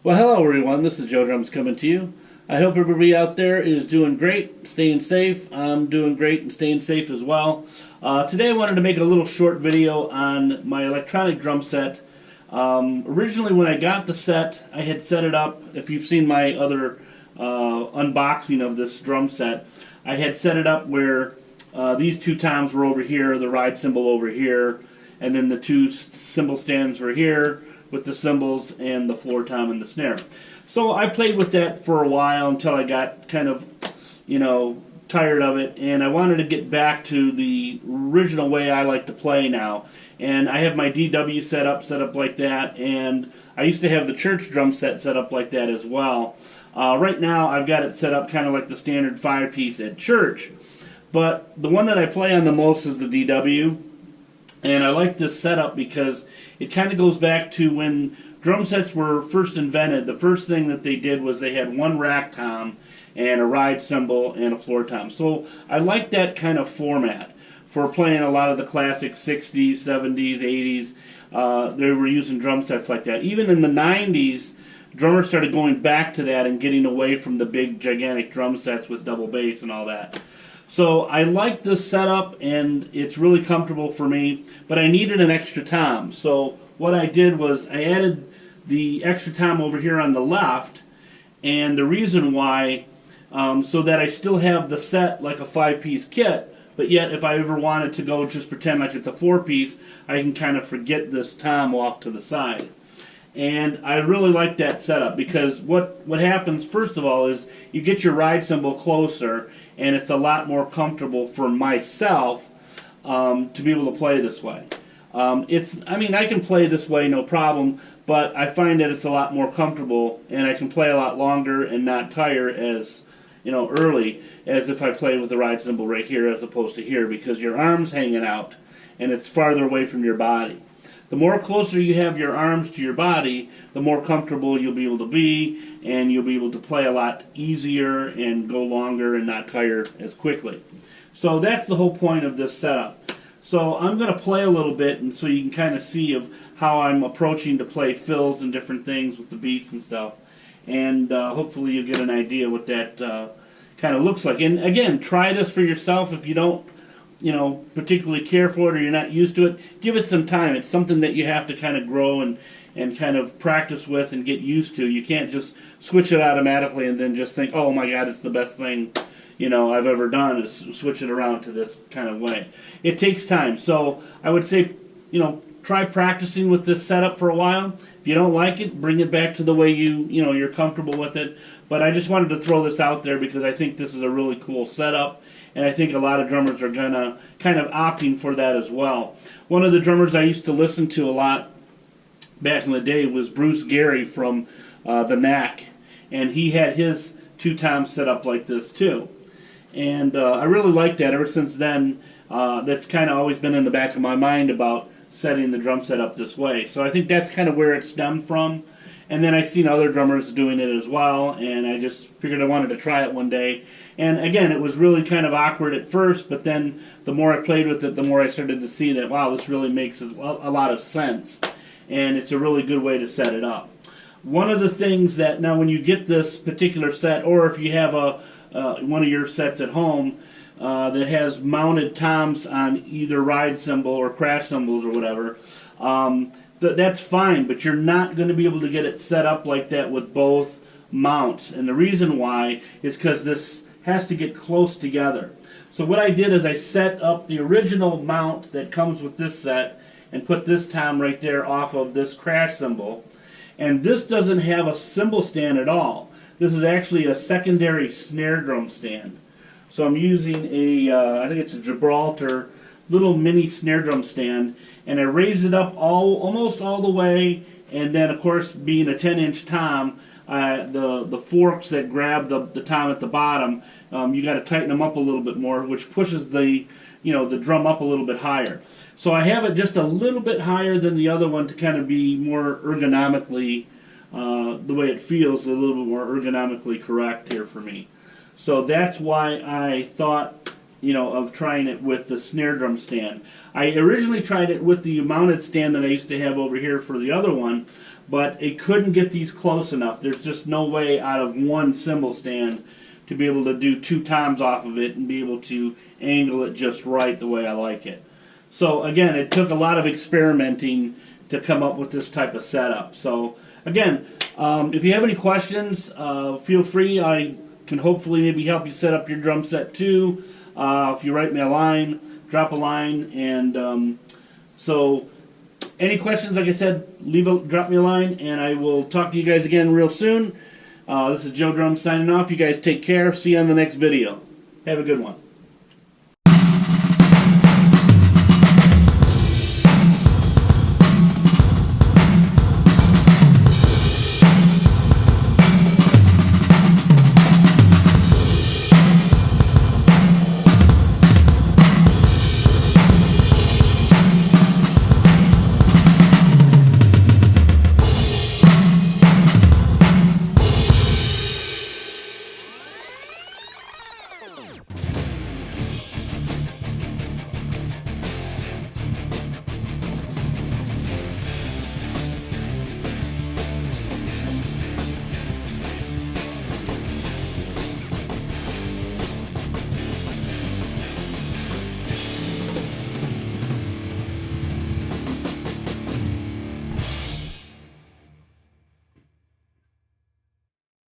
Well, hello everyone, this is Joe Drums coming to you. I hope everybody out there is doing great, staying safe. I'm doing great and staying safe as well. Today I wanted to make a little short video on my electronic drum set. Originally when I got the set, I had set it up, if you've seen my other unboxing of this drum set, I had set it up where these two toms were over here, the ride cymbal over here, and then the two cymbal stands were here, with the cymbals and the floor tom and the snare. So I played with that for a while until I got kind of, tired of it, and I wanted to get back to the original way I like to play now. And I have my DW set up like that, and I used to have the church drum set up like that as well. Right now I've got it set up kind of like the standard 5-piece at church, but the one that I play on the most is the DW. And I like this setup because it kind of goes back to when drum sets were first invented. The first thing that they did was they had one rack tom and a ride cymbal and a floor tom. So I like that kind of format for playing a lot of the classic 60s, 70s, 80s. They were using drum sets like that. Even in the 90s, drummers started going back to that and getting away from the big, gigantic drum sets with double bass and all that. So I like this setup, and it's really comfortable for me, but I needed an extra tom. So what I did was I added the extra tom over here on the left, and the reason why, so that I still have the set like a 5-piece kit, but yet if I ever wanted to go just pretend like it's a 4-piece, I can kind of forget this tom off to the side. And I really like that setup because what happens first of all is you get your ride cymbal closer, and it's a lot more comfortable for myself to be able to play this way. I can play this way no problem, but I find that it's a lot more comfortable, and I can play a lot longer and not tire as early as if I play with the ride cymbal right here as opposed to here, because your arm's hanging out and it's farther away from your body. The more closer you have your arms to your body, the more comfortable you'll be able to be, and you'll be able to play a lot easier and go longer and not tire as quickly. So that's the whole point of this setup. So I'm going to play a little bit, and so you can kind of see of how I'm approaching to play fills and different things with the beats and stuff. And hopefully you'll get an idea what that kind of looks like. And again, try this for yourself. If you don't particularly care for it or you're not used to it, give it some time. It's something that you have to kind of grow and kind of practice with and get used to. You can't just switch it automatically and then just think, oh my God, it's the best thing I've ever done, is switch it around to this kind of way. It takes time. So I would say, try practicing with this setup for a while. If you don't like it, bring it back to the way you're comfortable with it. But I just wanted to throw this out there because I think this is a really cool setup. And I think a lot of drummers are kind of opting for that as well. One of the drummers I used to listen to a lot back in the day was Bruce Gary from the Knack. And he had his two toms set up like this too. And I really liked that. Ever since then, that's kind of always been in the back of my mind about setting the drum set up this way. So I think that's kind of where it stemmed from. And then I seen other drummers doing it as well, and I just figured I wanted to try it one day. And again, it was really kind of awkward at first, but then the more I played with it, the more I started to see that, wow, this really makes a lot of sense. And it's a really good way to set it up. One of the things that, now when you get this particular set, or if you have one of your sets at home that has mounted toms on either ride cymbal or crash cymbals or whatever, that's fine, but you're not going to be able to get it set up like that with both mounts. And the reason why is because this has to get close together. So what I did is I set up the original mount that comes with this set and put this tom right there off of this crash cymbal. And this doesn't have a cymbal stand at all. This is actually a secondary snare drum stand. So I'm using I think it's a Gibraltar little mini snare drum stand, and I raised it up almost all the way and then of course being a 10-inch tom, the forks that grab the tom at the bottom, you got to tighten them up a little bit more, which pushes the drum up a little bit higher. So I have it just a little bit higher than the other one to kind of be more ergonomically, the way it feels, a little bit more ergonomically correct here for me. So that's why I thought, of trying it with the snare drum stand. I originally tried it with the mounted stand that I used to have over here for the other one, but it couldn't get these close enough. There's just no way out of one cymbal stand to be able to do 2 toms off of it and be able to angle it just right the way I like it. So again, it took a lot of experimenting to come up with this type of setup. So again, if you have any questions, feel free. I can hopefully maybe help you set up your drum set too. If you write me a line, drop a line, and so any questions, like I said, drop me a line, and I will talk to you guys again real soon. This is Joe Drums signing off. You guys take care. See you on the next video. Have a good one.